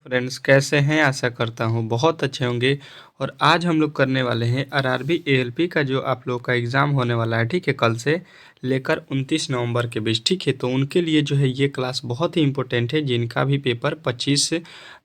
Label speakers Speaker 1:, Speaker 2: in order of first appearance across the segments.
Speaker 1: Friends कैसे हैं? आशा करता हूँ बहुत अच्छे होंगे। और आज हम लोग करने वाले हैं आरआरबी एएलपी का जो आप लोग का एग्ज़ाम होने वाला है, ठीक है, कल से लेकर 29 नवंबर के बीच, ठीक है। तो उनके लिए जो है ये क्लास बहुत ही इंपॉर्टेंट है, जिनका भी पेपर 25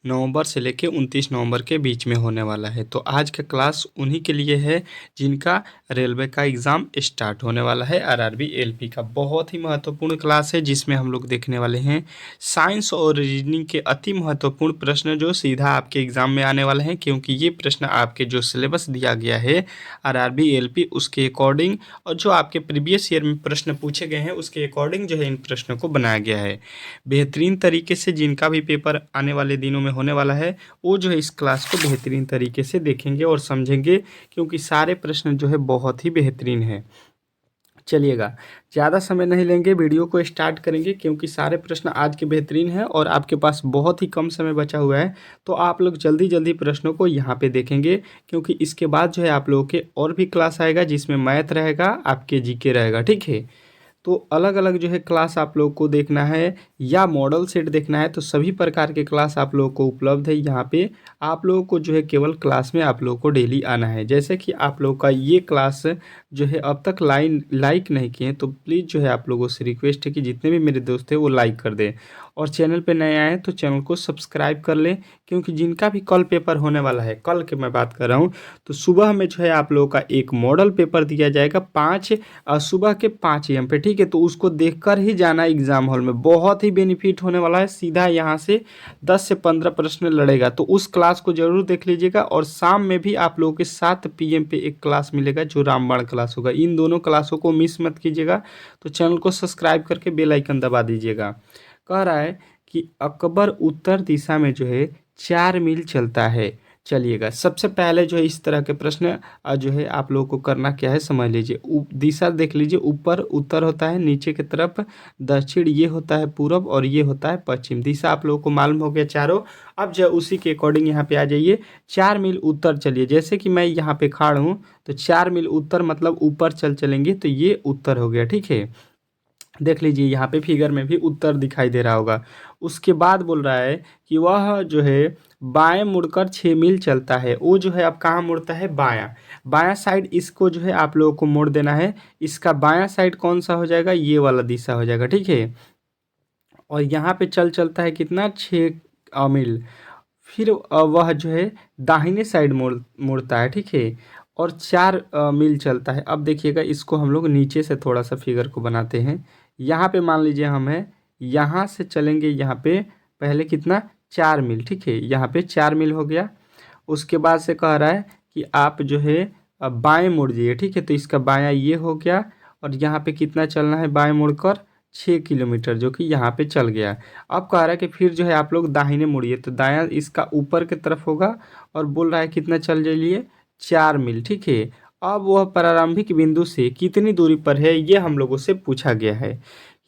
Speaker 1: नवंबर से लेकर 29 नवंबर के बीच में होने वाला है। तो आज का क्लास उन्हीं के लिए है जिनका रेलवे का एग्ज़ाम स्टार्ट होने वाला है। आरआरबी एएलपी का बहुत ही महत्वपूर्ण क्लास है, जिसमें हम लोग देखने वाले हैं साइंस और रीजनिंग के अति महत्वपूर्ण प्रश्न जो सीधा आपके एग्जाम में आने वाले हैं, क्योंकि ये प्रश्न आपके जो सिलेबस दिया गया है आरआरबी एएलपी उसके अकॉर्डिंग, और जो आपके प्रीवियस ईयर में प्रश्न पूछे गए हैं उसके अकॉर्डिंग जो है इन प्रश्नों को बनाया गया है बेहतरीन तरीके से। जिनका भी पेपर आने वाले दिनों में होने वाला है वो जो है इस क्लास को बेहतरीन तरीके से देखेंगे और समझेंगे, क्योंकि सारे प्रश्न जो है बहुत ही बेहतरीन है। चलिएगा, ज़्यादा समय नहीं लेंगे, वीडियो को स्टार्ट करेंगे, क्योंकि सारे प्रश्न आज के बेहतरीन हैं और आपके पास बहुत ही कम समय बचा हुआ है। तो आप लोग जल्दी जल्दी प्रश्नों को यहाँ पे देखेंगे, क्योंकि इसके बाद जो है आप लोगों के और भी क्लास आएगा, जिसमें मैथ रहेगा, आपके जीके रहेगा, ठीक है। तो अलग अलग जो है क्लास आप लोग को देखना है या मॉडल सेट देखना है, तो सभी प्रकार के क्लास आप लोगों को उपलब्ध है यहाँ पे। आप लोगों को जो है केवल क्लास में आप लोगों को डेली आना है। जैसे कि आप लोग का ये क्लास जो है अब तक लाइक नहीं किए हैं, तो प्लीज़ जो है आप लोगों से रिक्वेस्ट है कि जितने भी मेरे दोस्त हैं वो लाइक कर दें, और चैनल पे नए आए हैं तो चैनल को सब्सक्राइब कर लें, क्योंकि जिनका भी कल पेपर होने वाला है, कल के मैं बात कर रहा हूँ, तो सुबह में जो है आप लोगों का एक मॉडल पेपर दिया जाएगा सुबह के 5 AM पे, ठीक है। तो उसको देखकर ही जाना एग्जाम हॉल में, बहुत ही बेनिफिट होने वाला है। सीधा यहाँ से 10 से 15 प्रश्न लड़ेगा, तो उस क्लास को जरूर देख लीजिएगा। और शाम में भी आप लोगों के 7 PM पे एक क्लास मिलेगा जो रामबाण क्लास होगा। इन दोनों क्लासों को मिस मत कीजिएगा। तो चैनल को सब्सक्राइब करके बेल आइकन दबा दीजिएगा। कह रहा है कि अकबर उत्तर दिशा में जो है 4 मील चलता है। चलिएगा, सबसे पहले जो है इस तरह के प्रश्न जो है आप लोगों को करना क्या है समझ लीजिए। दिशा देख लीजिए, ऊपर उत्तर होता है, नीचे की तरफ दक्षिण, ये होता है पूरब, और ये होता है पश्चिम। दिशा आप लोगों को मालूम हो गया चारों। अब जो उसी के अकॉर्डिंग यहाँ पे आ जाइए। 4 मील उत्तर चलिए, जैसे कि मैं यहाँ पे खड़ा हूँ, तो 4 मील उत्तर मतलब ऊपर चलेंगे, तो ये उत्तर हो गया, ठीक है। देख लीजिए यहाँ पे फिगर में भी उत्तर दिखाई दे रहा होगा। उसके बाद बोल रहा है कि वह जो है बाएं मुड़कर 6 मील चलता है। वो जो है अब कहाँ मुड़ता है? बायां। बायां साइड इसको जो है आप लोगों को मोड़ देना है। इसका बायां साइड कौन सा हो जाएगा? ये वाला दिशा हो जाएगा, ठीक है। और यहाँ पे चलता है कितना? 6 मील। फिर वह जो है दाहिने साइड मुड़ता है, ठीक है। और 4 मील चलता है। अब देखिएगा, इसको हम लोग नीचे से थोड़ा सा फिगर को बनाते हैं। यहाँ पे मान लीजिए हम हैं, यहाँ से चलेंगे, यहाँ पे पहले कितना? 4 मील, ठीक है। यहाँ पे 4 मील हो गया। उसके बाद से कह रहा है कि आप जो है बाएं मुड़ जाइए, ठीक है। तो इसका बायां ये हो गया, और यहाँ पे कितना चलना है बाएं मुड़कर? 6 किलोमीटर, जो कि यहाँ पे चल गया। अब कह रहा है कि फिर जो है आप लोग दाहिने मुड़िए, तो दायां इसका ऊपर की तरफ होगा, और बोल रहा है कितना चल जाइए? 4 मील, ठीक है। अब वह प्रारंभिक बिंदु से कितनी दूरी पर है, ये हम लोगों से पूछा गया है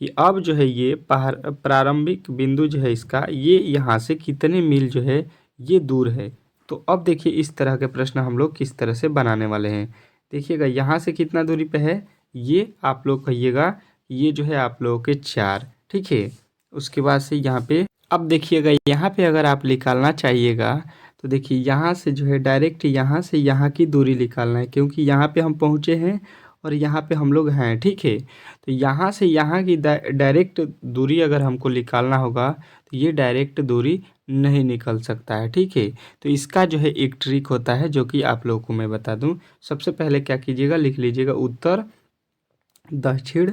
Speaker 1: कि अब जो है ये प्रारंभिक बिंदु जो है इसका, ये यहाँ से कितने मील जो है ये दूर है। तो अब देखिए इस तरह के प्रश्न हम लोग किस तरह से बनाने वाले हैं। देखिएगा, यहाँ से कितना दूरी पे है, ये आप लोग कहिएगा, ये जो है आप लोगों के 4, ठीक है। उसके बाद से यहाँ पे अब देखिएगा, यहाँ पे अगर आप निकालना चाहिएगा, तो देखिए यहाँ से जो है डायरेक्ट यहाँ से यहाँ की दूरी निकालना है, क्योंकि यहाँ पे हम पहुँचे हैं और यहाँ पे हम लोग हैं, ठीक है। तो यहाँ से यहाँ की डायरेक्ट दूरी अगर हमको निकालना होगा, तो ये डायरेक्ट दूरी नहीं निकल सकता है, ठीक है। तो इसका जो है एक ट्रिक होता है, जो कि आप लोगों को मैं बता दूं। सबसे पहले क्या कीजिएगा, लिख लीजिएगा उत्तर, दक्षिण,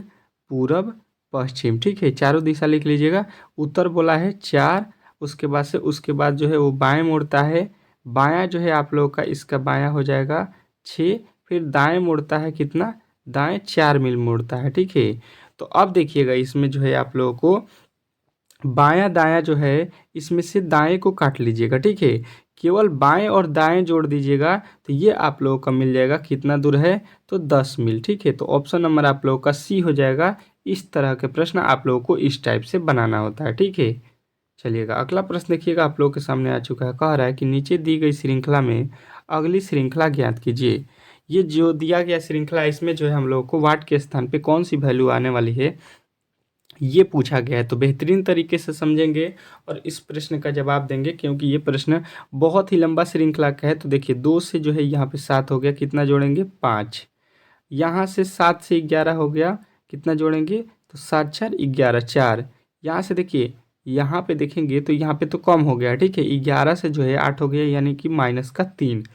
Speaker 1: पूरब, पश्चिम, ठीक है। चारों दिशा लिख लीजिएगा। उत्तर बोला है 4, उसके बाद जो है वो बाएं मुड़ता है। बायां जो है आप लोगों का, इसका बायां हो जाएगा 6। फिर दाएं मुड़ता है कितना? दाएं 4 मील मुड़ता है, ठीक है। तो अब देखिएगा, इसमें जो है आप लोगों को बायां दायां जो है, इसमें से दाएं को काट लीजिएगा, ठीक है। केवल बाएं और दाएं जोड़ दीजिएगा, तो ये आप लोगों का मिल जाएगा कितना दूर है? तो 10 मील, ठीक है। तो ऑप्शन नंबर आप लोगों का सी हो जाएगा। इस तरह के प्रश्न आप लोगों को इस टाइप से बनाना होता है, ठीक है। चलिएगा, अगला प्रश्न देखिएगा, आप लोगों के सामने आ चुका है। कह रहा है कि नीचे दी गई श्रृंखला में अगली श्रृंखला ज्ञात कीजिए। ये जो दिया गया श्रृंखला है, इसमें जो है हम लोगों को वाट के स्थान पे कौन सी वैल्यू आने वाली है, ये पूछा गया है, तो बेहतरीन तरीके से समझेंगे और इस प्रश्न का जवाब देंगे, क्योंकि ये प्रश्न बहुत ही लंबा श्रृंखला का है। तो देखिए 2 से जो है यहाँ पे 7 हो गया, कितना जोड़ेंगे 5। यहाँ से 7 से 11 हो गया, कितना जोड़ेंगे, तो 7 4 11 4। यहाँ से देखिए, यहाँ पे देखेंगे तो यहाँ पे तो कम हो गया, ठीक है। 11 से जो है 8 हो गया, यानी कि माइनस का 3।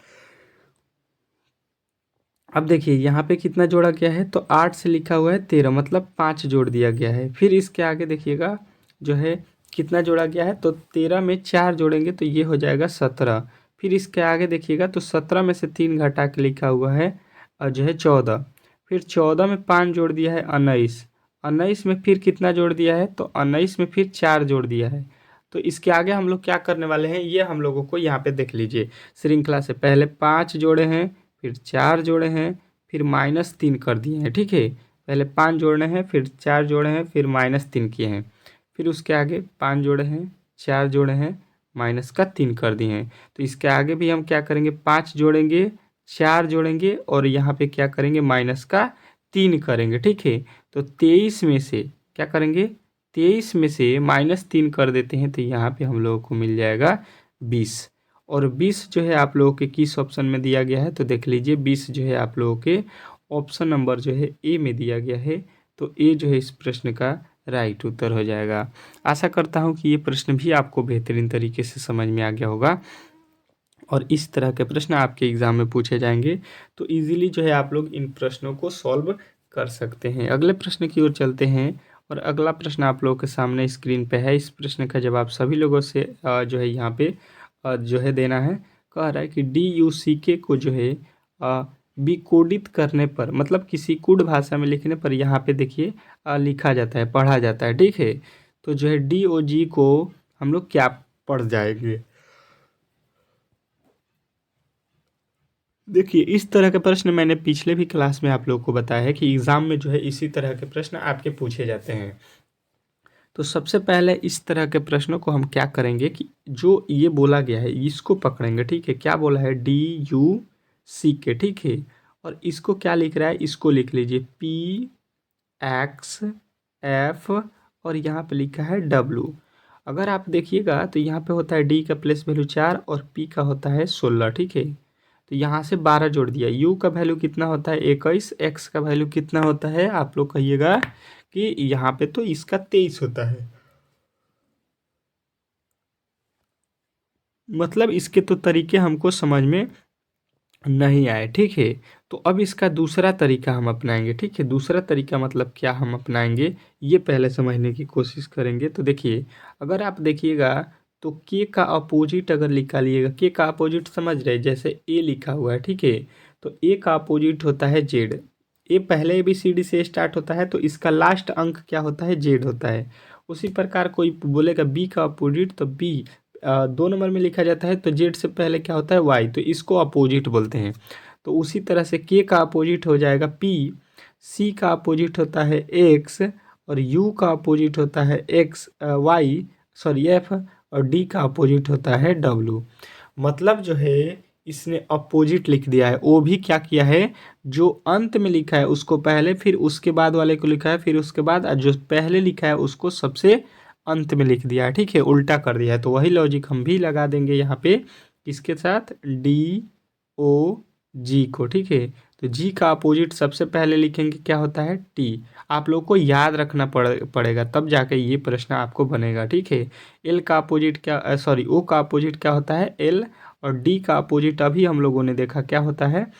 Speaker 1: अब देखिए यहाँ पे कितना जोड़ा गया है, तो 8 से लिखा हुआ है 13, मतलब 5 जोड़ दिया गया है। फिर इसके आगे देखिएगा जो है कितना जोड़ा गया है, तो 13 में 4 जोड़ेंगे तो ये हो जाएगा 17। फिर इसके आगे देखिएगा तो 17 में से 3 घटा के लिखा हुआ है और जो है 14। फिर 14 में 5 जोड़ दिया है 19। 19 में फिर कितना जोड़ दिया है, तो 19 में फिर 4 जोड़ दिया है। तो इसके आगे हम लोग क्या करने वाले हैं, ये हम लोगों को यहाँ पे देख लीजिए श्रृंखला से। पहले 5 जोड़े हैं, फिर 4 जोड़े हैं, फिर -3 कर दिए हैं, ठीक है। पहले 5 जोड़े हैं, फिर 4 जोड़े हैं, फिर -3 किए हैं। फिर उसके आगे 5 जोड़े हैं, 4 जोड़े हैं, -3 कर दिए हैं। तो इसके आगे भी हम क्या करेंगे, 5 जोड़ेंगे, 4 जोड़ेंगे और यहाँ पे क्या करेंगे, -3 करेंगे, ठीक है। तो 23 में से क्या करेंगे, 23 में से -3 कर देते हैं, तो यहाँ पे हम लोगों को मिल जाएगा 20। और 20 जो है आप लोगों के किस ऑप्शन में दिया गया है, तो देख लीजिए 20 जो है आप लोगों के ऑप्शन नंबर जो है ए में दिया गया है। तो ए जो है इस प्रश्न का राइट उत्तर हो जाएगा। आशा करता हूँ कि ये प्रश्न भी आपको बेहतरीन तरीके से समझ में आ गया होगा और इस तरह के प्रश्न आपके एग्ज़ाम में पूछे जाएंगे, तो इजीली जो है आप लोग इन प्रश्नों को सॉल्व कर सकते हैं। अगले प्रश्न की ओर चलते हैं और अगला प्रश्न आप लोगों के सामने स्क्रीन पे है। इस प्रश्न का जवाब सभी लोगों से जो है यहाँ पे जो है देना है। कह रहा है कि DUCK को जो है विकोडित करने पर, मतलब किसी कोड भाषा में लिखने पर यहाँ पे देखिए लिखा जाता है, पढ़ा जाता है, ठीक है। तो जो है DOG को हम लोग क्या पढ़ जाएंगे। देखिए इस तरह के प्रश्न मैंने पिछले भी क्लास में आप लोगों को बताया है कि एग्ज़ाम में जो है इसी तरह के प्रश्न आपके पूछे जाते हैं। तो सबसे पहले इस तरह के प्रश्नों को हम क्या करेंगे कि जो ये बोला गया है इसको पकड़ेंगे, ठीक है। क्या बोला है, DUCK, ठीक है। और इसको क्या लिख रहा है, इसको लिख लीजिए PXF और यहाँ पे लिखा है W। अगर आप देखिएगा तो यहाँ पे होता है D का प्लेस वैल्यू 4 और P का होता है 16, ठीक है। तो यहाँ से 12 जोड़ दिया। U का वैल्यू कितना होता है 21, X का वैल्यू कितना होता है, आप लोग कहिएगा कि यहाँ पे तो इसका 23 होता है। मतलब इसके तो तरीके हमको समझ में नहीं आए, ठीक है। तो अब इसका दूसरा तरीका हम अपनाएंगे, ठीक है। दूसरा तरीका मतलब क्या हम अपनाएंगे, ये पहले समझने की कोशिश करेंगे। तो देखिए अगर आप देखिएगा तो के का अपोजिट अगर निकालिएगा, के का अपोजिट समझ रहे, जैसे ए लिखा हुआ है, ठीक है। तो ए का अपोजिट होता है जेड। ए पहले ABCD से स्टार्ट होता है, तो इसका लास्ट अंक क्या होता है, जेड होता है। उसी प्रकार कोई बोलेगा बी का अपोजिट, तो बी 2 नंबर में लिखा जाता है, तो जेड से पहले क्या होता है, वाई, तो इसको अपोजिट बोलते हैं। तो उसी तरह से के का अपोजिट हो जाएगा पी, सी का अपोजिट होता है एक्स और यू का अपोजिट होता है एक्स वाई, सॉरी एफ, और डी का अपोजिट होता है डब्लू। मतलब जो है इसने अपोजिट लिख दिया है, वो भी क्या किया है, जो अंत में लिखा है उसको पहले, फिर उसके बाद वाले को लिखा है, फिर उसके बाद जो पहले लिखा है उसको सबसे अंत में लिख दिया है, ठीक है, उल्टा कर दिया है। तो वही लॉजिक हम भी लगा देंगे यहाँ पे किसके साथ, DOG को, ठीक है। तो जी का अपोजिट सबसे पहले लिखेंगे, क्या होता है, टी। आप लोग को याद रखना पड़ेगा, तब जाके ये प्रश्न आपको बनेगा, ठीक है। एल का अपोजिट क्या, सॉरी ओ का अपोजिट क्या होता है, एल। और डी का अपोजिट अभी हम लोगों ने देखा क्या होता है,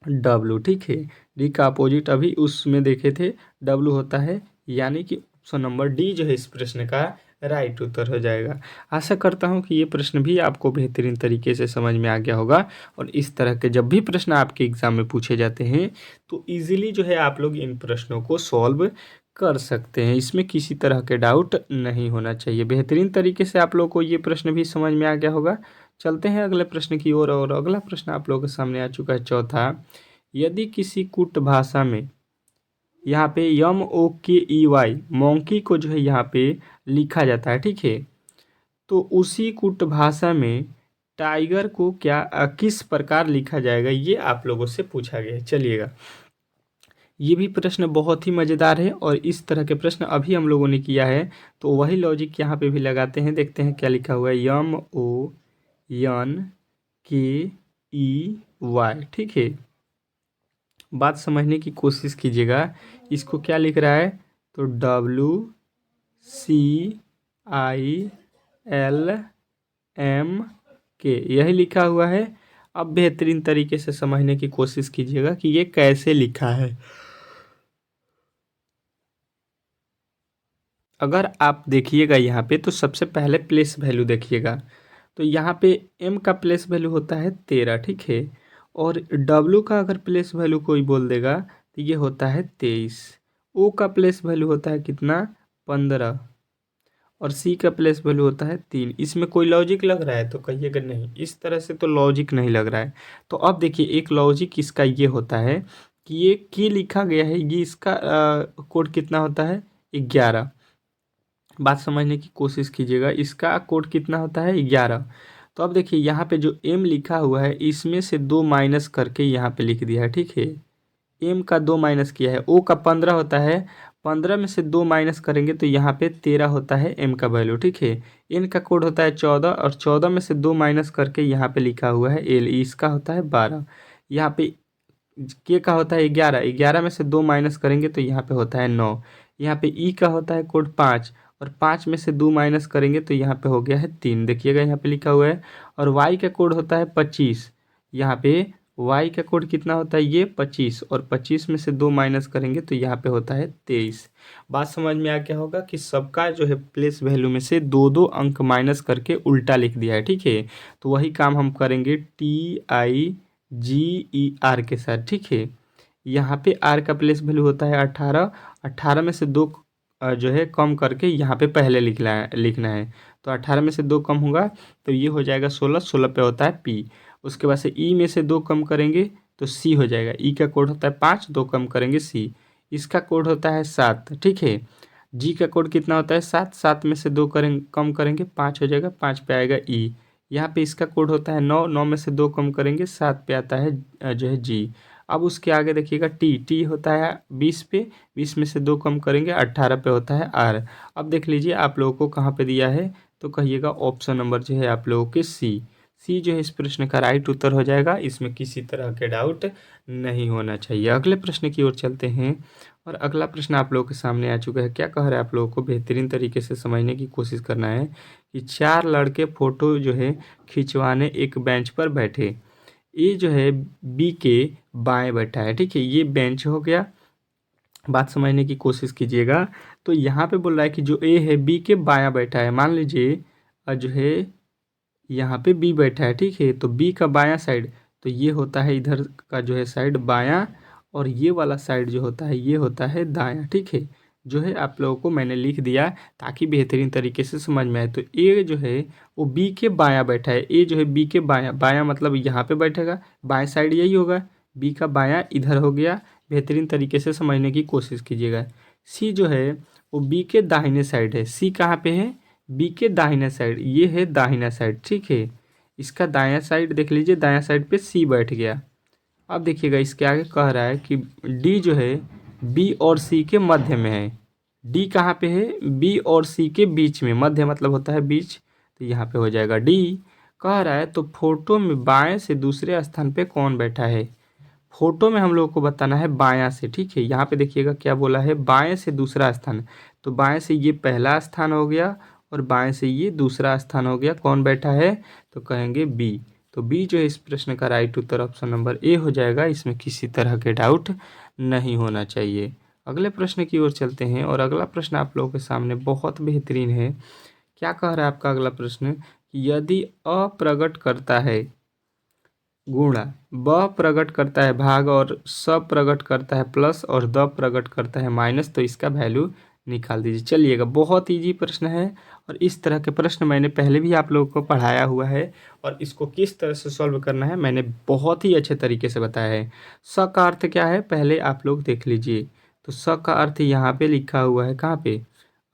Speaker 1: डब्लू, ठीक है। डी का अपोजिट अभी उसमें देखे थे, डब्लू होता है, यानी कि ऑप्शन नंबर डी जो है इस प्रश्न का राइट उत्तर हो जाएगा। आशा करता हूँ कि ये प्रश्न भी आपको बेहतरीन तरीके से समझ में आ गया होगा और इस तरह के जब भी प्रश्न आपके एग्ज़ाम में पूछे जाते हैं तो इजीली जो है आप लोग इन प्रश्नों को सॉल्व कर सकते हैं। इसमें किसी तरह के डाउट नहीं होना चाहिए। बेहतरीन तरीके से आप लोग को ये प्रश्न भी समझ में आ गया होगा। चलते हैं अगले प्रश्न की ओर और अगला प्रश्न आप लोगों के सामने आ चुका है, चौथा। यदि किसी कुट भाषा में यहाँ पे MOKEY मोंकी को जो है यहाँ पे लिखा जाता है, ठीक है। तो उसी कुट भाषा में टाइगर को क्या किस प्रकार लिखा जाएगा, ये आप लोगों से पूछा गया है। चलिएगा ये भी प्रश्न बहुत ही मज़ेदार है और इस तरह के प्रश्न अभी हम लोगों ने किया है, तो वही लॉजिक यहाँ पे भी लगाते हैं। देखते हैं क्या लिखा हुआ है, MONKEY, ठीक है। बात समझने की कोशिश कीजिएगा, इसको क्या लिख रहा है, तो WCILMK यही लिखा हुआ है। अब बेहतरीन तरीके से समझने की कोशिश कीजिएगा कि ये कैसे लिखा है। अगर आप देखिएगा यहाँ पे, तो सबसे पहले प्लेस वैल्यू देखिएगा, तो यहाँ पे m का प्लेस वैल्यू होता है 13, ठीक है। और w का अगर प्लेस वैल्यू कोई बोल देगा तो ये होता है 23। o का प्लेस वैल्यू होता है कितना, 15। और c का प्लेस वैल्यू होता है 3। इसमें कोई लॉजिक लग रहा है तो कहिएगा नहीं, इस तरह से तो लॉजिक नहीं लग रहा है। तो अब देखिए, एक लॉजिक इसका ये होता है कि ये की लिखा गया है, ये इसका कोड कितना होता है, 11। बात समझने की कोशिश कीजिएगा, इसका कोड कितना होता है, 11। तो अब देखिए यहाँ पे जो m लिखा हुआ है, इसमें से 2 माइनस करके यहाँ पे लिख दिया है, ठीक है। m का 2 माइनस किया है, o का 15 होता है, 15 में से 2 माइनस करेंगे तो यहाँ पे 13 होता है m का वैल्यू, ठीक है। n का कोड होता है 14, और 14 में से 2 माइनस करके यहाँ पे लिखा हुआ है l, इसका होता है 12। यहाँ पे के का होता है 11, 11 में से 2 माइनस करेंगे तो यहाँ पे होता है 9। यहाँ पे ई का होता है कोड 5, और 5 में से 2 माइनस करेंगे तो यहाँ पे हो गया है 3, देखिएगा यहाँ पे लिखा हुआ है। और वाई का कोड होता है 25, यहाँ पे वाई का कोड कितना होता है, ये 25, और 25 में से 2 माइनस करेंगे तो यहाँ पे होता है 23। बात समझ में आ गया होगा कि सबका जो है प्लेस वैल्यू में से 2 अंक माइनस करके उल्टा लिख दिया है, ठीक है। तो वही काम हम करेंगे TIGER के साथ, ठीक है। यहाँ पे आर का प्लेस वैल्यू होता है 18, 18 में से 2 जो है कम करके यहाँ पे पहले लिखना है। तो 18 में से 2 कम होगा तो ये हो जाएगा 16, 16 पे होता है पी। उसके बाद से ई में से 2 कम करेंगे तो सी हो जाएगा, ई का कोड होता है 5, 2 कम करेंगे सी, इसका कोड होता है 7, ठीक है। जी का कोड कितना होता है 7, 7 में से 2 कम करेंगे 5 हो जाएगा, 5 पे आएगा ई। यहाँ पे इसका कोड होता है 9, 9 में से 2 कम करेंगे 7 पे आता है जो है जी। अब उसके आगे देखिएगा टी, टी होता है 20 पे, 20 में से 2 कम करेंगे 18 पे होता है आर। अब देख लीजिए आप लोगों को कहाँ पे दिया है, तो कहिएगा ऑप्शन नंबर जो है आप लोगों के सी, सी जो है इस प्रश्न का राइट उत्तर हो जाएगा। इसमें किसी तरह के डाउट नहीं होना चाहिए। अगले प्रश्न की ओर चलते हैं, और अगला प्रश्न आप लोगों के सामने आ चुका है। क्या कह रहा है, आप लोगों को बेहतरीन तरीके से समझने की कोशिश करना है कि 4 लड़के फ़ोटो जो है खिंचवाने एक बेंच पर बैठे। ए जो है बी के बाएं बैठा है, ठीक है, ये बेंच हो गया। बात समझने की कोशिश कीजिएगा, तो यहाँ पे बोल रहा है कि जो ए है बी के बायां बैठा है। मान लीजिए जो है यहाँ पे बी बैठा है, ठीक है, तो बी का बायां साइड, तो ये होता है इधर का जो है साइड बायां, और ये वाला साइड जो होता है ये होता है दायां, ठीक है। जो है आप लोगों को मैंने लिख दिया ताकि बेहतरीन तरीके से समझ में आए। तो ए जो है वो बी के बायां बैठा है, ए जो है बी के बायां, बायां मतलब यहाँ पे बैठेगा, बाएं साइड यही होगा, बी का बायां इधर हो गया। बेहतरीन तरीके से समझने की कोशिश कीजिएगा। सी जो है वो बी के दाहिने साइड है, सी कहाँ पे है, बी के दाहिने साइड, ये है दाहिना साइड, ठीक है। इसका दायां साइड देख लीजिए, दायां साइड पे सी बैठ गया। अब देखिएगा इसके आगे कह रहा है कि डी जो है बी और सी के मध्य में है। डी कहाँ पे है, बी और सी के बीच में, मध्य मतलब होता है बीच, तो यहाँ पे हो जाएगा डी। कह रहा है तो फोटो में बाएं से दूसरे स्थान पे कौन बैठा है। फोटो में हम लोगों को बताना है बायां से, ठीक है। यहाँ पे देखिएगा क्या बोला है, बाएं से दूसरा स्थान, तो बाएं से ये पहला स्थान हो गया और बाएं से ये दूसरा स्थान हो गया। कौन बैठा है, तो कहेंगे बी। तो बी जो है इस प्रश्न का right Uttar option number A हो जाएगा। इसमें किसी तरह के डाउट नहीं होना चाहिए। अगले प्रश्न की ओर चलते हैं, और अगला प्रश्न आप लोगों के सामने बहुत बेहतरीन है। क्या कह रहा है आपका अगला प्रश्न, कि यदि अ प्रकट करता है गुणा, ब प्रकट करता है भाग, और स प्रकट करता है प्लस, और द प्रकट करता है माइनस, तो इसका वैल्यू निकाल दीजिए। चलिएगा, बहुत इजी प्रश्न है, और इस तरह के प्रश्न मैंने पहले भी आप लोगों को पढ़ाया हुआ है, और इसको किस तरह से सॉल्व करना है मैंने बहुत ही अच्छे तरीके से बताया है। स का अर्थ क्या है पहले आप लोग देख लीजिए। तो स का अर्थ यहाँ पे लिखा हुआ है, कहाँ पे,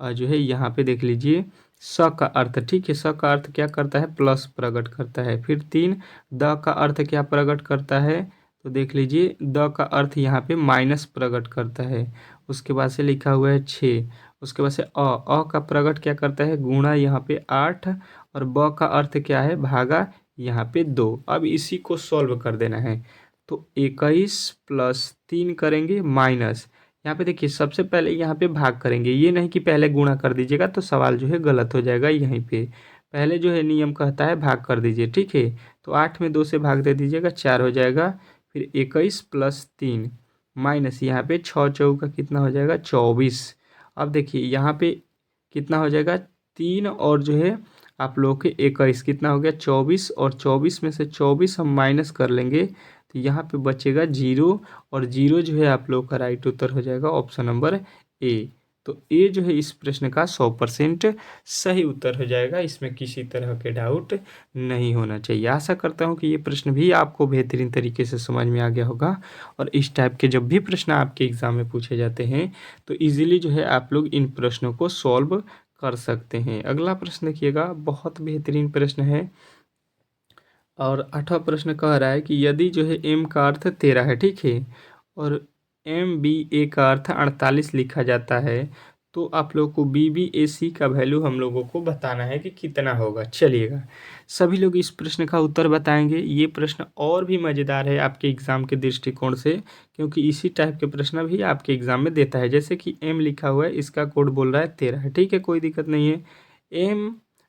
Speaker 1: जो है यहाँ पे देख लीजिए स का अर्थ, ठीक है। स का अर्थ क्या करता है, प्लस प्रकट करता है। फिर 3, द का अर्थ क्या प्रकट करता है, तो देख लीजिए द का अर्थ यहाँ पे माइनस प्रकट करता है। उसके बाद से लिखा हुआ है 6। उसके बाद से अ का प्रकट क्या करता है, गुणा यहाँ पे 8, और ब का अर्थ क्या है, भागा यहाँ पे 2। अब इसी को सॉल्व कर देना है। तो 21 प्लस 3 करेंगे माइनस, यहाँ पे देखिए सबसे पहले यहाँ पे भाग करेंगे, ये नहीं कि पहले गुणा कर दीजिएगा तो सवाल जो है गलत हो जाएगा। यहीं पे पहले जो है नियम कहता है भाग कर दीजिए, ठीक है। तो 8 में 2 से भाग दे दीजिएगा, 4 हो जाएगा। फिर 21 प्लस 3 माइनस यहाँ पे 6 चौका कितना हो जाएगा, 24। अब देखिए यहाँ पे कितना हो जाएगा, 3 और जो है आप लोग के 21 कितना हो गया, 24, और 24 में से 24 हम माइनस कर लेंगे तो यहाँ पे बचेगा 0, और 0 जो है आप लोग का राइट उत्तर हो जाएगा ऑप्शन नंबर ए। तो ए जो है इस प्रश्न का 100% सही उत्तर हो जाएगा, इसमें किसी तरह के डाउट नहीं होना चाहिए। आशा करता हूँ कि ये प्रश्न भी आपको बेहतरीन तरीके से समझ में आ गया होगा, और इस टाइप के जब भी प्रश्न आपके एग्ज़ाम में पूछे जाते हैं तो इजीली जो है आप लोग इन प्रश्नों को सॉल्व कर सकते हैं। अगला प्रश्न देखिएगा, बहुत बेहतरीन प्रश्न है, और 8वां प्रश्न कह रहा है कि यदि जो है m का अर्थ 13 है, ठीक है, और MBA का अर्थ 48 लिखा जाता है, तो आप लोग को BBAC का वैल्यू हम लोगों को बताना है कि कितना होगा। चलिएगा सभी लोग इस प्रश्न का उत्तर बताएंगे। ये प्रश्न और भी मज़ेदार है आपके एग्ज़ाम के दृष्टिकोण से, क्योंकि इसी टाइप के प्रश्न भी आपके एग्ज़ाम में देता है। जैसे कि M लिखा हुआ है, इसका कोड बोल रहा है 13 है, ठीक है, कोई दिक्कत नहीं है।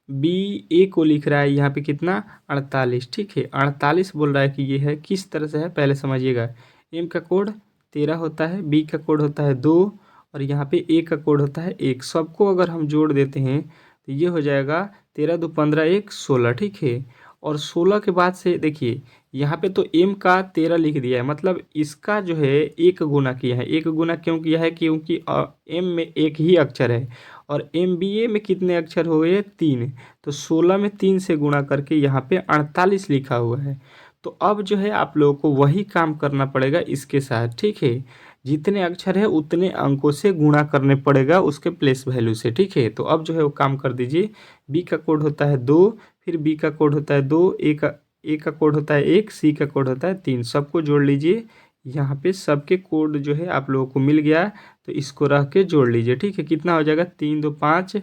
Speaker 1: MBA को लिख रहा है यहाँ पे कितना, 48, ठीक है। 48 बोल रहा है कि ये है, किस तरह से है पहले समझिएगा। M का कोड 13 होता है, B का कोड होता है 2, और यहाँ पे A का कोड होता है 1। सबको अगर हम जोड़ देते हैं तो ये हो जाएगा 13 2 15 1 16, ठीक है। और 16 के बाद से देखिए यहाँ पे तो M का 13 लिख दिया है, मतलब इसका जो है एक गुना किया है। एक गुना क्यों किया है, क्योंकि M में एक ही अक्षर है, और MBA में कितने अक्षर हो गए, 3। तो 16 में 3 से गुणा करके यहाँ पे 48 लिखा हुआ है। तो अब जो है आप लोगों को वही काम करना पड़ेगा इसके साथ, ठीक है। जितने अक्षर है उतने अंकों से गुणा करने पड़ेगा उसके प्लेस वैल्यू से, ठीक है। तो अब जो है वो काम कर दीजिए। B का कोड होता है 2, फिर B का कोड होता है 2, A का कोड होता है 1, C का कोड होता है 3। सबको जोड़ लीजिए। यहाँ पे सबके कोड जो है आप लोगों को मिल गया, तो इसको रख के जोड़ लीजिए, ठीक है। कितना हो जाएगा, 3 2 5,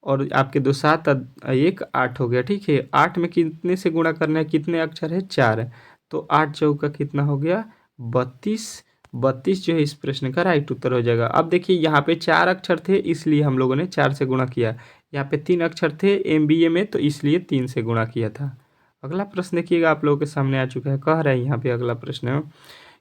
Speaker 1: और आपके 2 7 1 8 हो गया, ठीक है। 8 में कितने से गुणा करना है, कितने अक्षर है, 4। तो 8 चौका कितना हो गया, 32। 32 जो है इस प्रश्न का राइट उत्तर हो जाएगा। अब देखिए यहाँ पे 4 अक्षर थे, इसलिए हम लोगों ने 4 से गुणा किया। यहाँ पे 3 अक्षर थे MBA में, तो इसलिए 3 से गुणा किया था। अगला प्रश्न देखिएगा आप लोगों के सामने आ चुका है। कह रहा है यहाँ पे अगला प्रश्न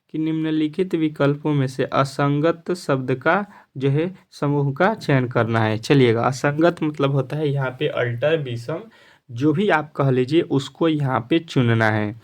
Speaker 1: कि निम्नलिखित विकल्पों में से असंगत शब्द का जो है समूह का चयन करना है। चलिएगा, असंगत मतलब होता है यहाँ पे अल्टर, विषम, जो भी आप कह लीजिए उसको यहाँ पे चुनना है।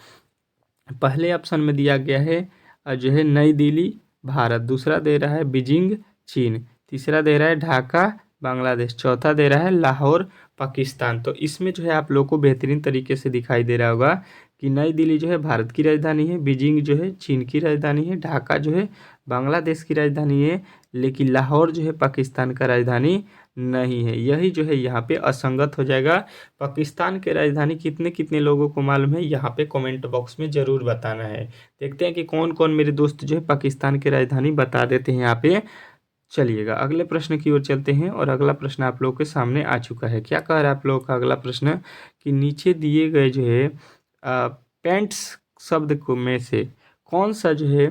Speaker 1: पहले ऑप्शन में दिया गया है जो है नई दिल्ली भारत, दूसरा दे रहा है बीजिंग चीन, तीसरा दे रहा है ढाका बांग्लादेश, चौथा दे रहा है लाहौर पाकिस्तान। तो इसमें जो है आप लोग को बेहतरीन तरीके से दिखाई दे रहा होगा कि नई दिल्ली जो है भारत की राजधानी है, बीजिंग जो है चीन की राजधानी है, ढाका जो है बांग्लादेश की राजधानी है, लेकिन लाहौर जो है पाकिस्तान का राजधानी नहीं है। यही जो है यहाँ पे असंगत हो जाएगा। पाकिस्तान की राजधानी कितने कितने लोगों को मालूम है, यहाँ पे कमेंट बॉक्स में ज़रूर बताना है। देखते हैं कि कौन कौन मेरे दोस्त जो है पाकिस्तान की राजधानी बता देते हैं यहाँ पे। चलिएगा अगले प्रश्न की ओर चलते हैं, और अगला प्रश्न आप लोगों के सामने आ चुका है। क्या कह रहा है आप लोगों का अगला प्रश्न कि नीचे दिए गए जो है पेंट्स शब्द को में से कौन सा जो है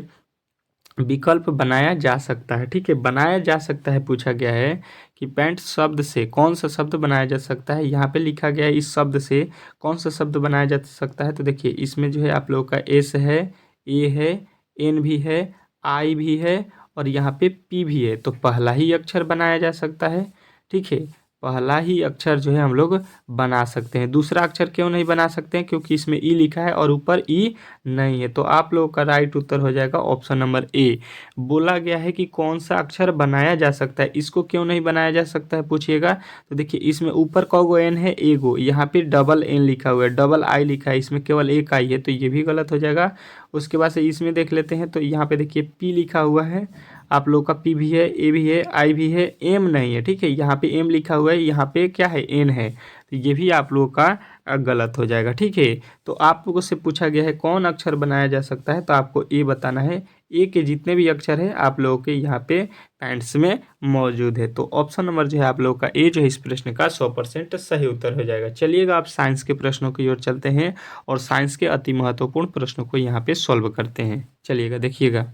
Speaker 1: विकल्प बनाया जा सकता है, ठीक है। बनाया जा सकता है, पूछा गया है कि पेंट शब्द से कौन सा शब्द बनाया जा सकता है। यहाँ पे लिखा गया है इस शब्द से कौन सा शब्द बनाया जा सकता है। तो देखिए इसमें जो है आप लोगों का एस है, ए है, एन भी है, आई भी है, और यहाँ पे पी भी है। तो पहला ही अक्षर बनाया जा सकता है, ठीक है। पहला ही अक्षर जो है हम लोग बना सकते हैं। दूसरा अक्षर क्यों नहीं बना सकते हैं, क्योंकि इसमें ई लिखा है और ऊपर ई नहीं है। तो आप लोगों का राइट उत्तर हो जाएगा ऑप्शन नंबर ए। बोला गया है कि कौन सा अक्षर बनाया जा सकता है, इसको क्यों नहीं बनाया जा सकता है पूछिएगा। तो देखिए इसमें ऊपर कौगो एन है, एगो, यहाँ पे डबल एन लिखा हुआ है, डबल आई लिखा है, इसमें केवल एक आई है, तो ये भी गलत हो जाएगा। उसके बाद से इसमें देख लेते हैं, तो यहाँ पे देखिए पी लिखा हुआ है, आप लोग का पी भी है, ए भी है, आई भी है, एम नहीं है, ठीक है। यहाँ पे एम लिखा हुआ है, यहाँ पे क्या है, एन है। तो ये भी आप लोगों का गलत हो जाएगा, ठीक है। तो आप लोगों से पूछा गया है कौन अक्षर बनाया जा सकता है, तो आपको ए बताना है। ए के जितने भी अक्षर है आप लोगों के यहाँ पे पैंट्स में मौजूद है। तो ऑप्शन नंबर जो है आप लोगों का ए जो है इस प्रश्न का 100% सही उत्तर हो जाएगा। चलिएगा आप साइंस के प्रश्नों की ओर चलते हैं और साइंस के अति महत्वपूर्ण प्रश्नों को यहाँ पे सॉल्व करते हैं। चलिएगा देखिएगा,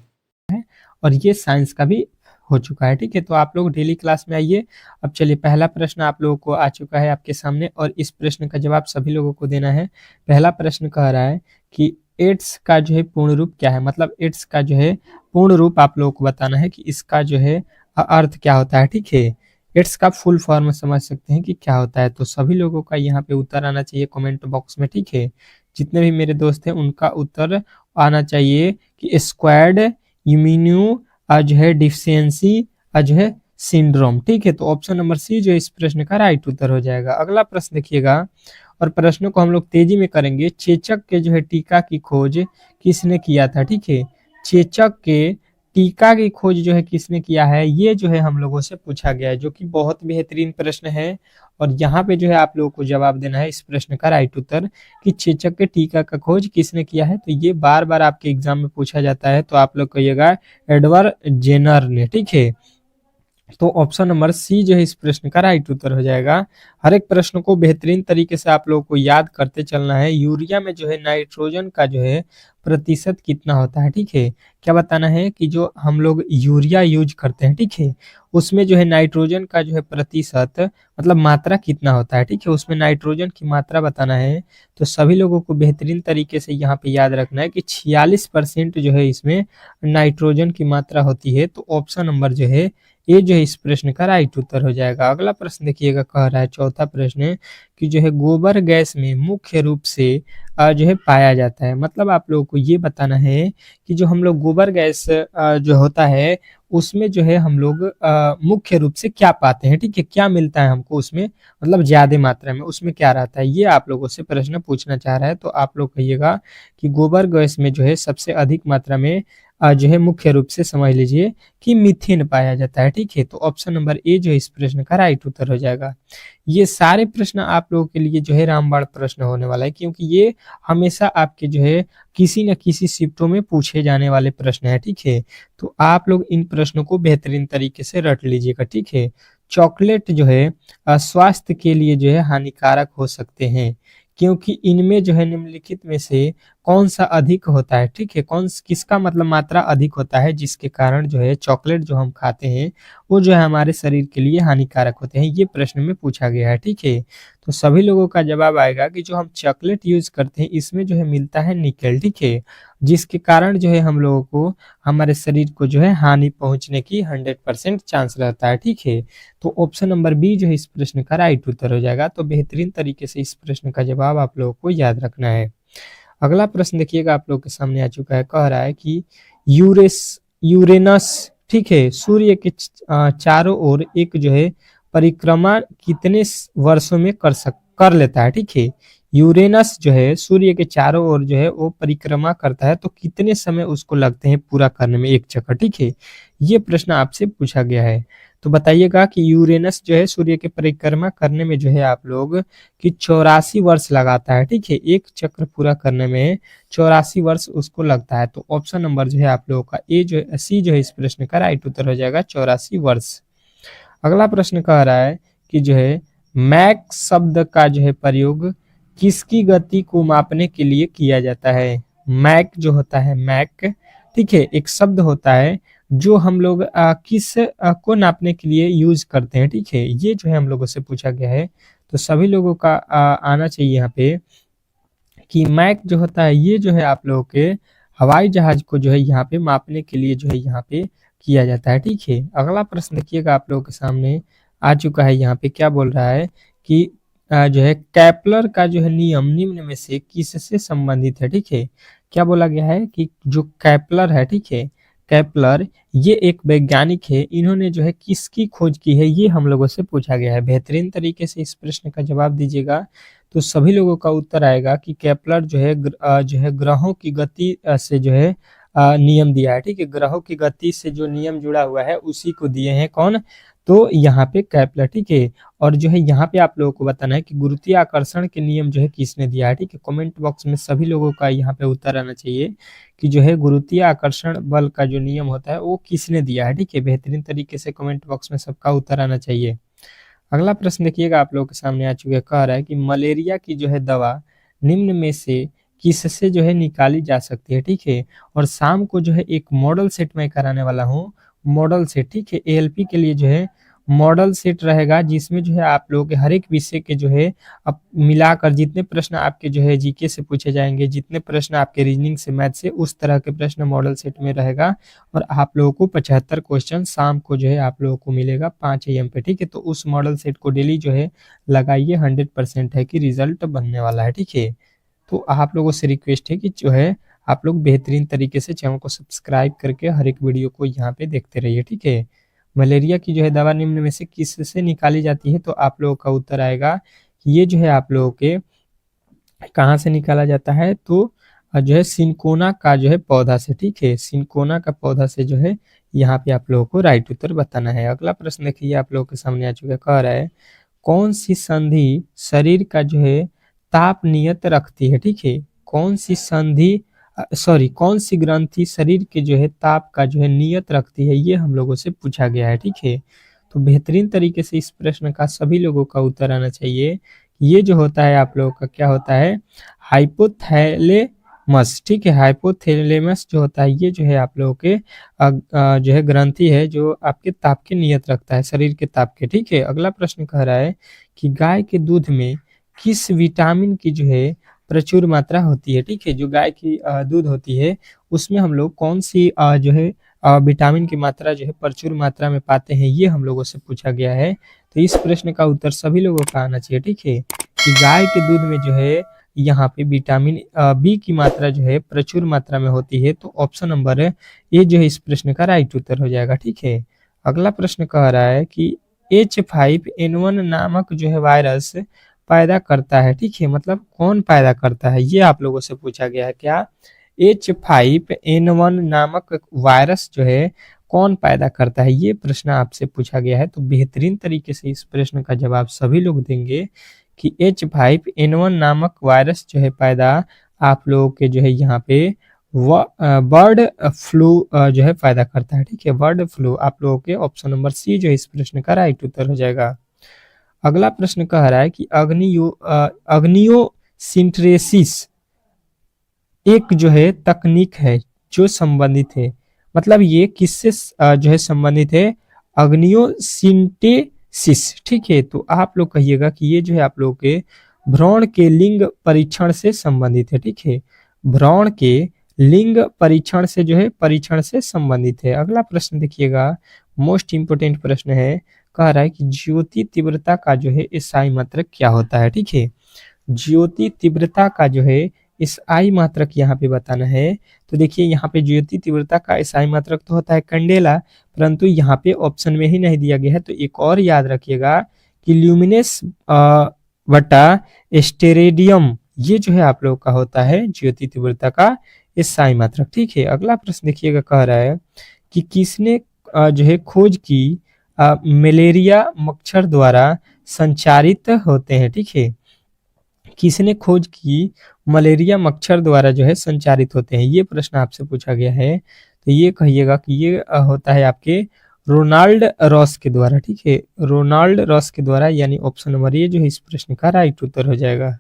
Speaker 1: और ये साइंस का भी हो चुका है, ठीक है। तो आप लोग डेली क्लास में आइए। अब चलिए पहला प्रश्न आप लोगों को आ चुका है आपके सामने और इस प्रश्न का जवाब सभी लोगों को देना है। पहला प्रश्न कह रहा है कि एड्स का जो है पूर्ण रूप क्या है, मतलब एड्स का जो है पूर्ण रूप आप लोगों को बताना है कि इसका जो है अर्थ क्या होता है, ठीक है। एड्स का फुल फॉर्म समझ सकते हैं कि क्या होता है। तो सभी लोगों का यहाँ पे उत्तर आना चाहिए कमेंट बॉक्स में, ठीक है। जितने भी मेरे दोस्त हैं उनका उत्तर आना चाहिए कि स्क्वायर्ड इम्यूनो जो है डिफिशियंसी जो है सिंड्रोम, ठीक है। तो ऑप्शन नंबर सी जो इस प्रश्न का राइट उत्तर हो जाएगा। अगला प्रश्न देखिएगा और प्रश्नों को हम लोग तेजी में करेंगे। चेचक के जो है टीका की खोज किसने किया था, ठीक है। चेचक के टीका की खोज जो है किसने किया है, ये जो है हम लोगों से पूछा गया है, जो कि बहुत बेहतरीन प्रश्न है। और यहाँ पे जो है आप लोगों को जवाब देना है इस प्रश्न का राइट उत्तर कि चेचक के टीका का खोज किसने किया है। तो ये बार बार आपके एग्जाम में पूछा जाता है, तो आप लोग कहिएगा एडवर्ड जेनर ने, ठीक है। तो ऑप्शन नंबर सी जो है इस प्रश्न का राइट उत्तर हो जाएगा। हर एक प्रश्न को बेहतरीन तरीके से आप लोगों को याद करते चलना है। यूरिया में जो है नाइट्रोजन का जो है प्रतिशत कितना होता है, ठीक है। क्या बताना है कि जो हम लोग यूरिया यूज करते हैं, ठीक है, उसमें जो है नाइट्रोजन का जो है प्रतिशत मतलब मात्रा कितना होता है, ठीक है। उसमें नाइट्रोजन की मात्रा बताना है। तो सभी लोगों को बेहतरीन तरीके से यहाँ पे याद रखना है कि 46% जो है इसमें नाइट्रोजन की मात्रा होती है। तो ऑप्शन नंबर जो है ये जो है इस प्रश्न का राइट उत्तर हो जाएगा। अगला प्रश्न देखिएगा, कह रहा है चौथा प्रश्न कि जो है गोबर गैस में मुख्य रूप से जो है पाया जाता है। मतलब आप लोगों को ये बताना है कि जो हम लोग गोबर गैस जो होता है उसमें जो है हम लोग मुख्य रूप से क्या पाते हैं, ठीक है, क्या मिलता है हमको उसमें, मतलब ज्यादा मात्रा में उसमें क्या रहता है, ये आप लोगों से प्रश्न पूछना चाह रहा है। तो आप लोग कहिएगा कि गोबर गैस में जो है सबसे अधिक मात्रा में जो है मुख्य रूप से समझ लीजिए कि मीथेन पाया जाता है, ठीक है। तो ऑप्शन नंबर ए जो है इस प्रश्न का राइट उत्तर हो जाएगा। ये सारे प्रश्न आप लोगों के लिए जो है रामबाण प्रश्न होने वाला है, क्योंकि ये हमेशा आपके जो है किसी न किसी शिफ्टों में पूछे जाने वाले प्रश्न है, ठीक है। तो आप लोग इन प्रश्नों को बेहतरीन तरीके से रट लीजिएगा, ठीक है। चॉकलेट जो है स्वास्थ्य के लिए जो है हानिकारक हो सकते हैं, क्योंकि इनमें जो है निम्नलिखित में से कौन सा अधिक होता है, ठीक है, किसका मतलब मात्रा अधिक होता है, जिसके कारण जो है चॉकलेट जो हम खाते हैं वो जो है हमारे शरीर के लिए हानिकारक होते हैं। ये प्रश्न में पूछा गया है, ठीक है। तो सभी लोगों का जवाब आएगा कि जो हम चॉकलेट यूज करते हैं इसमें जो है मिलता है निकेल, ठीक है, जिसके कारण जो है हम लोगों को हमारे शरीर को जो है हानि पहुंचने की 100% चांस रहता है, ठीक है। तो ऑप्शन नंबर बी जो है इस प्रश्न का राइट उत्तर हो जाएगा। तो बेहतरीन तरीके से इस प्रश्न का जवाब आप लोगों को याद रखना है। अगला प्रश्न देखिएगा आप लोग के सामने आ चुका है, कह रहा है कि यूरेनस, ठीक है, सूर्य के चारों ओर एक जो है परिक्रमा कितने वर्षों में कर लेता है, ठीक है। यूरेनस जो है सूर्य के चारों ओर जो है वो परिक्रमा करता है, तो कितने समय उसको लगते हैं पूरा करने में एक चक्कर, ठीक है। ये प्रश्न आपसे पूछा गया है। तो बताइएगा कि यूरेनस जो है सूर्य के परिक्रमा करने में जो है आप लोग कि 84 वर्ष लगाता है, ठीक है, एक चक्र पूरा करने में 84 वर्ष उसको लगता है। तो ऑप्शन नंबर जो है आप लोगों का ए जो है सी जो है इस प्रश्न का राइट उत्तर हो जाएगा, 84 वर्ष। अगला प्रश्न कह रहा है कि जो है मैक शब्द का जो है प्रयोग किसकी गति को मापने के लिए किया जाता है। मैक जो होता है, मैक, ठीक है, एक शब्द होता है जो हम लोग किस को नापने के लिए यूज करते हैं, ठीक है। ये जो है हम लोगों से पूछा गया है। तो सभी लोगों का आना चाहिए यहाँ पे कि मैक जो होता है ये जो है आप लोगों के हवाई जहाज को जो है यहाँ पे मापने के लिए जो है यहाँ पे किया जाता है, ठीक है। अगला प्रश्न देखिएगा आप लोगों के सामने आ चुका है, यहाँ पे क्या बोल रहा है कि जो है कैपलर का जो है नियम निम्न में से किससे संबंधित है, ठीक है। क्या बोला गया है कि जो कैपलर है, ठीक है, कैपलर ये एक वैज्ञानिक है, इन्होंने जो है किसकी खोज की है ये हम लोगों से पूछा गया है। बेहतरीन तरीके से इस प्रश्न का जवाब दीजिएगा तो सभी लोगों का उत्तर आएगा कि केपलर जो है ग्रहों की गति से जो है नियम दिया है, ठीक है। ग्रहों की गति से जो नियम जुड़ा हुआ है उसी को दिए हैं कौन, तो यहाँ पे कैपिटल, ठीक है। और जो है यहाँ पे आप लोगों को बताना है कि गुरुत्वीय आकर्षण के नियम जो है किसने दिया है, ठीक है। कमेंट बॉक्स में सभी लोगों का यहाँ पे उत्तर आना चाहिए कि जो है गुरुत्वीय आकर्षण बल का जो नियम होता है वो किसने दिया है, ठीक है। बेहतरीन तरीके से कमेंट बॉक्स में सबका उत्तर आना चाहिए। अगला प्रश्न देखिएगा आप लोगों के सामने आ चुका है, कह रहा है कि मलेरिया की जो है दवा निम्न में से किससे जो है निकाली जा सकती है, ठीक है। और शाम को जो है एक मॉडल सेट मैं कराने वाला हूँ, मॉडल सेट, ठीक है। एएलपी के लिए जो है मॉडल सेट रहेगा, जिसमें जो है आप लोगों के हर एक विषय के जो है अब मिलाकर जितने प्रश्न आपके जो है जीके से पूछे जाएंगे, जितने प्रश्न आपके रीजनिंग से, मैथ से, उस तरह के प्रश्न मॉडल सेट में रहेगा। और आप लोगों को 75 क्वेश्चन शाम को जो है आप लोगों को मिलेगा 5 AM पे, ठीक है। तो उस मॉडल सेट को डेली जो है लगाइए, 100% है कि रिजल्ट बनने वाला है, ठीक है। तो आप लोगों से रिक्वेस्ट है कि जो है आप लोग बेहतरीन तरीके से चैनल को सब्सक्राइब करके हर एक वीडियो को यहाँ पे देखते रहिए, ठीक है। मलेरिया की जो है दवा निम्न में से किससे निकाली जाती है, तो आप लोगों का उत्तर आएगा कि ये जो है आप लोगों के कहाँ से निकाला जाता है, तो जो है सिनकोना का जो है पौधा से, ठीक है। सिनकोना का पौधा से जो है यहाँ पे आप लोगों को राइट उत्तर बताना है। अगला प्रश्न देखिए आप लोगों के सामने आ चुका है, कह रहा है कौन सी संधि शरीर का जो है ताप नियत रखती है, ठीक है। कौन सी संधि कौन सी ग्रंथि शरीर के जो है ताप का जो है नियत रखती है, ये हम लोगों से पूछा गया है, ठीक है। तो बेहतरीन तरीके से इस प्रश्न का सभी लोगों का उत्तर आना चाहिए। ये जो होता है आप लोगों का क्या होता है, हाइपोथैलेमस, ठीक है। हाइपोथैलेमस जो होता है ये जो है आप लोगों के जो है ग्रंथि है जो आपके ताप के नियत रखता है, शरीर के ताप के, ठीक है। अगला प्रश्न कह रहा है कि गाय के दूध में किस विटामिन की जो है प्रचुर मात्रा होती है, ठीक है। जो गाय की दूध होती है उसमें हम लोग कौन सी जो है विटामिन की मात्रा जो है प्रचुर मात्रा में पाते हैं, ये हम लोगों से पूछा गया है। तो इस प्रश्न का उत्तर सभी लोगों का आना चाहिए, ठीक है। कि गाय के दूध में जो है यहाँ पे विटामिन बी की मात्रा जो है प्रचुर मात्रा में होती है। तो ऑप्शन नंबर ए जो है इस प्रश्न का राइट उत्तर हो जाएगा, ठीक है। अगला प्रश्न कह रहा है कि H5N1 नामक जो है वायरस पैदा करता है, ठीक है। मतलब कौन पैदा करता है, ये आप लोगों से पूछा गया है। क्या H5N1 नामक वायरस जो है कौन पैदा करता है, ये प्रश्न आपसे पूछा गया है। तो बेहतरीन तरीके से इस प्रश्न का जवाब सभी लोग देंगे कि H5N1 नामक वायरस जो है पैदा आप लोगों के जो है यहाँ पे बर्ड फ्लू जो है पैदा करता है, ठीक है। बर्ड फ्लू आप लोगों के ऑप्शन नंबर सी जो है इस प्रश्न का राइट उत्तर हो जाएगा। अगला प्रश्न कह रहा है कि अग्नियोसिंट्रेसिस एक जो है तकनीक है जो संबंधित है, मतलब ये किससे जो है संबंधित है, अग्नियोसिंटेसिस, ठीक है। तो आप लोग कहिएगा कि ये जो है आप लोग के भ्रूण के लिंग परीक्षण से संबंधित है, ठीक है। भ्रूण के लिंग परीक्षण से जो है परीक्षण से संबंधित है। अगला प्रश्न देखिएगा, मोस्ट इंपोर्टेंट प्रश्न है, कह रहा है कि ज्योति तीव्रता का जो है एसआई मात्रक क्या होता है, ठीक है। ज्योति तीव्रता का जो है एसआई मात्रक यहाँ पे बताना है। तो देखिए यहाँ पे ज्योति तीव्रता का एसआई मात्रक तो होता है कैंडेला, परंतु यहाँ पे ऑप्शन में ही नहीं दिया गया है। तो एक और याद रखिएगा कि ल्यूमिनेस बटा स्टेरेडियम, ये जो है आप लोगों का होता है ज्योति तीव्रता का एसआई मात्रक, ठीक है। अगला प्रश्न देखिएगा, कह रहा है कि किसने जो है खोज की मलेरिया मच्छर द्वारा संचारित होते हैं, ठीक है। किसने खोज की मलेरिया मच्छर द्वारा जो है संचारित होते हैं, ये प्रश्न आपसे पूछा गया है। तो ये कहिएगा कि ये होता है आपके रोनाल्ड रॉस के द्वारा, ठीक है। रोनाल्ड रॉस के द्वारा, यानी ऑप्शन नंबर ये जो है इस प्रश्न का राइट उत्तर हो जाएगा।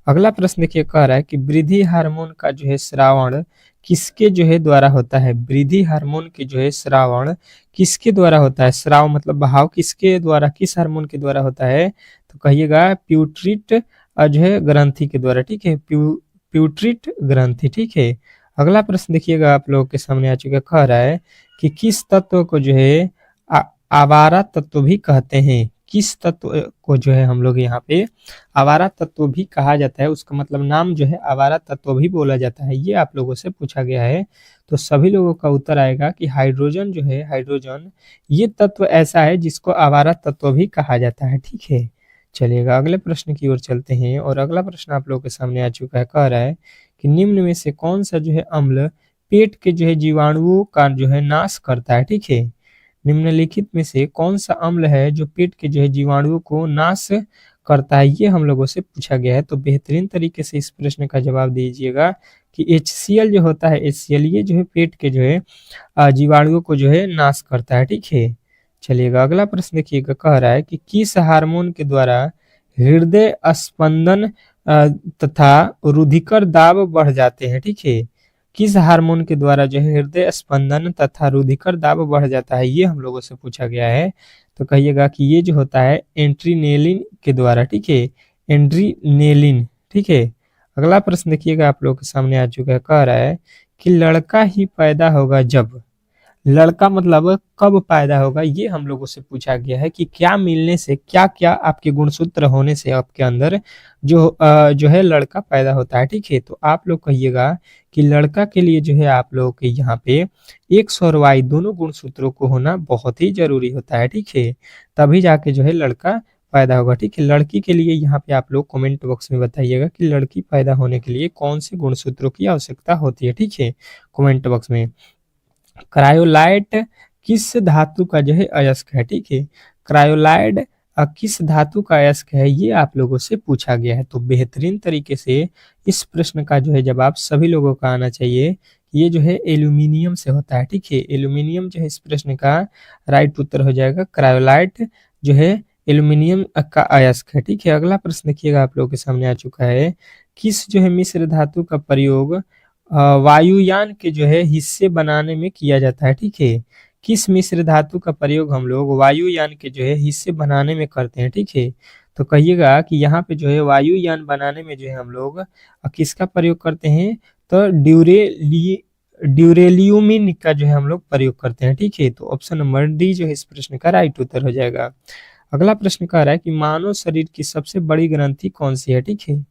Speaker 1: अगला प्रश्न देखिए, कह रहा है कि वृद्धि हार्मोन का जो है श्रावण किसके जो है द्वारा होता है। वृद्धि हार्मोन के जो है श्रावण किसके द्वारा होता है, श्राव मतलब बहाव किसके द्वारा, किस हार्मोन के द्वारा होता है, तो कहिएगा प्यूट्रिट जो है ग्रंथि के द्वारा, ठीक है। प्यूट्रिट ग्रंथि, ठीक है। अगला प्रश्न देखिएगा आप लोगों के सामने आ चुका, कह रहा है कि किस तत्व को जो है आवारा तत्व भी कहते हैं। किस तत्व को जो है हम लोग यहाँ पे आवारा तत्व भी कहा जाता है, उसका मतलब नाम जो है आवारा तत्व भी बोला जाता है, ये आप लोगों से पूछा गया है। तो सभी लोगों का उत्तर आएगा कि हाइड्रोजन जो है, हाइड्रोजन ये तत्व ऐसा है जिसको आवारा तत्व भी कहा जाता है, ठीक है। चलिएगा अगले प्रश्न की ओर चलते हैं, और अगला प्रश्न आप लोगों के सामने आ चुका है, कह रहा है कि निम्न में से कौन सा जो है अम्ल पेट के जो है जीवाणुओं का जो है नाश करता है, ठीक है। निम्नलिखित में से कौन सा अम्ल है जो पेट के जो है जीवाणुओं को नाश करता है, ये हम लोगों से पूछा गया है। तो बेहतरीन तरीके से इस प्रश्न का जवाब दीजिएगा कि HCl जो होता है, HCl ये जो है पेट के जो है जीवाणुओं को जो है नाश करता है, ठीक है। चलिएगा अगला प्रश्न देखिएगा, कह रहा है कि किस हार्मोन के द्वारा हृदय स्पंदन तथा रुधिकर दाब बढ़ जाते हैं, ठीक है। किस हार्मोन के द्वारा जो है हृदय स्पंदन तथा रुधिकर दाब बढ़ जाता है, ये हम लोगों से पूछा गया है। तो कहिएगा कि ये जो होता है एंट्रीनेलिन के द्वारा, ठीक है, एंड्रीनेलिन, ठीक है। अगला प्रश्न देखिएगा आप लोगों के सामने आ चुका है, कह रहा है कि लड़का ही पैदा होगा जब, लड़का मतलब कब पैदा होगा, ये हम लोगों से पूछा गया है कि क्या मिलने से, क्या क्या आपके गुणसूत्र होने से आपके अंदर जो है लड़का पैदा होता है, ठीक है। तो आप लोग कहिएगा कि लड़का के लिए जो है आप लोगों के यहाँ पे X और Y दोनों गुणसूत्रों को होना बहुत ही जरूरी होता है, ठीक है। तभी जाके जो है लड़का पैदा होगा, ठीक है। लड़की के लिए यहाँ पे आप लोग कमेंट बॉक्स में बताइएगा कि लड़की पैदा होने के लिए कौन से गुणसूत्रों की आवश्यकता होती है, ठीक है, कमेंट बॉक्स में। क्रायोलाइट किस धातु का जो है अयस्क है, ठीक है। क्रायोलाइट किस धातु का अयस्क है, ये आप लोगों से पूछा गया है। तो बेहतरीन तरीके से इस प्रश्न का जो है जवाब सभी लोगों का आना चाहिए। ये जो है एल्यूमिनियम से होता है, ठीक है। एल्यूमिनियम जो है इस प्रश्न का राइट उत्तर हो जाएगा। क्रायोलाइट जो है एल्यूमिनियम का अयस्क है, ठीक है। अगला प्रश्न देखिएगा आप लोगों के सामने आ चुका है, किस जो है मिश्र धातु का प्रयोग वायुयान के जो है हिस्से बनाने में किया जाता है, ठीक है। किस मिश्र धातु का प्रयोग हम लोग वायुयान के जो है हिस्से बनाने में करते हैं, ठीक है। तो कहिएगा कि यहाँ पे जो है वायुयान बनाने में जो है हम लोग किसका प्रयोग करते हैं, तो ड्यूरेलियमिन का जो है हम लोग प्रयोग करते हैं, ठीक है। तो ऑप्शन नंबर डी जो है इस प्रश्न का राइट उत्तर हो जाएगा। अगला प्रश्न कह रहा है कि मानव शरीर की सबसे बड़ी ग्रंथि कौन सी है, ठीक है।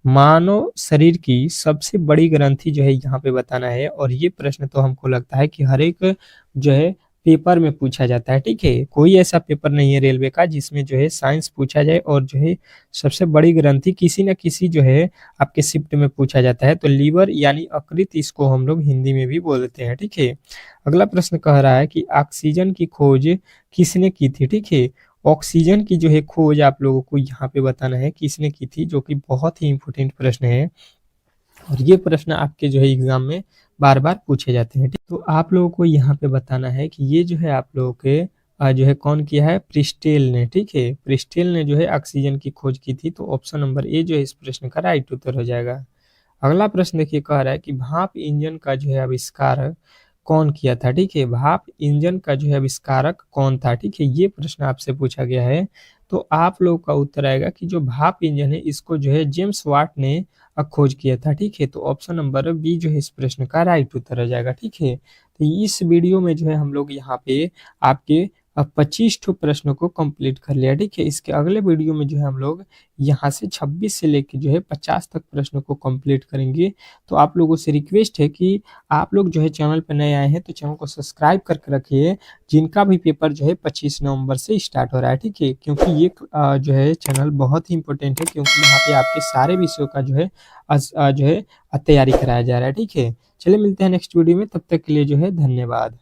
Speaker 1: मानव शरीर की सबसे बड़ी ग्रंथि जो है यहाँ पे बताना है, और ये प्रश्न तो हमको लगता है कि हर एक जो है पेपर में पूछा जाता है, ठीक है। कोई ऐसा पेपर नहीं है रेलवे का जिसमें जो है साइंस पूछा जाए और जो है सबसे बड़ी ग्रंथि किसी न किसी जो है आपके शिफ्ट में पूछा जाता है। तो लीवर यानी अकृत, इसको हम लोग हिंदी में भी बोलते हैं, ठीक है। अगला प्रश्न कह रहा है कि ऑक्सीजन की खोज किसने की थी, ठीक है। ऑक्सीजन की जो है खोज आप लोगों को यहाँ पे बताना है किसने की थी, जो कि बहुत ही इंपॉर्टेंट प्रश्न है, और ये प्रश्न आपके जो है एग्जाम में बार बार पूछे जाते हैं, ठीक। तो आप लोगों को यहाँ पे बताना है कि ये जो है आप लोगों के जो है कौन किया है, प्रिस्टेल ने, ठीक है। प्रिस्टेल ने जो है ऑक्सीजन की खोज की थी। तो ऑप्शन नंबर ए जो है इस प्रश्न का राइट उत्तर हो जाएगा। अगला प्रश्न देखिए, कह रहा है कि भाप इंजन का जो है आविष्कार कौन किया था, ठीक है। भाप इंजन का जो है आविष्कारक कौन था, ठीक है, ये प्रश्न आपसे पूछा गया है। तो आप लोग का उत्तर आएगा कि जो भाप इंजन है इसको जो है जेम्स वाट ने खोज किया था, ठीक है। तो ऑप्शन नंबर बी जो है इस प्रश्न का राइट उत्तर हो जाएगा, ठीक है। तो इस वीडियो में जो है हम लोग यहाँ पे आपके 25 ठो प्रश्नों को कंप्लीट कर लिया, ठीक है। इसके अगले वीडियो में जो है हम लोग यहाँ से 26 से लेके जो है 50 तक प्रश्नों को कंप्लीट करेंगे। तो आप लोगों से रिक्वेस्ट है कि आप लोग जो है चैनल पर नए आए हैं तो चैनल को सब्सक्राइब करके रखिए, जिनका भी पेपर जो है 25 नवंबर से स्टार्ट हो रहा है, ठीक है। क्योंकि ये जो है चैनल बहुत ही इंपॉर्टेंट है, क्योंकि यहाँ पे आपके सारे विषयों का जो है तैयारी कराया जा रहा है, ठीक है। चलिए मिलते हैं नेक्स्ट वीडियो में, तब तक के लिए जो है धन्यवाद।